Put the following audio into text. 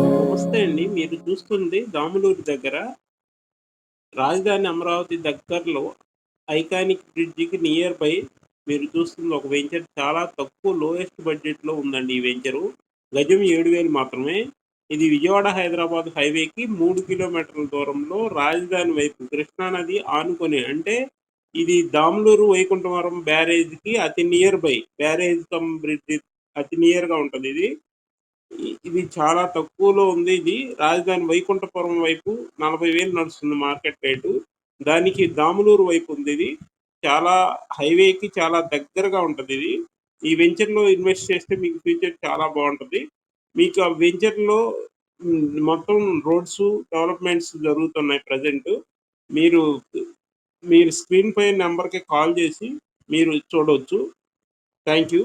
నమస్తే అండి. మీరు చూస్తుంది దాములూరు దగ్గర రాజధాని అమరావతి దగ్గరలో ఐకానిక్ బ్రిడ్జికి నియర్ బై మీరు చూస్తుంది ఒక వెంచర్ చాలా తక్కువ లోయెస్ట్ బడ్జెట్‌లో ఉందండి ఈ వెంచరు. గజం 7,000 మాత్రమే. ఇది విజయవాడ, హైదరాబాద్ హైవేకి 3 కిలోమీటర్ల దూరంలో రాజధాని వైపు కృష్ణా నది ఆనుకొని అంటే ఇది దాములూరు, వైకుంఠవరం బ్యారేజ్‌కి అతి near by. Barrage come bridge అతి నియర్‌గా ఉంటదిది. ఇది చాలా తక్కువలో ఉంది ఇది. రాజధాని వైకుంఠపురం వైపు 40,000 నడుస్తుంది మార్కెట్ రేటు. దానికి దాములూరు వైపు ఉందిది. చాలా హైవేకి చాలా దగ్గరగా ఉంటదిది. ఈ వెంచర్‌లో ఇన్వెస్ట్ చేస్తే మీకు ఫ్యూచర్ చాలా బావుంటది. మీకు ఆ వెంచర్‌లో మొత్తం రోడ్సు, డెవలప్‌మెంట్స్ జరుగుతున్నాయి ప్రెజెంటు. మీరు మీరు స్క్రీన్ పై నంబర్‌కి కాల్ చేసి మీరు చూడొచ్చు. Thank you.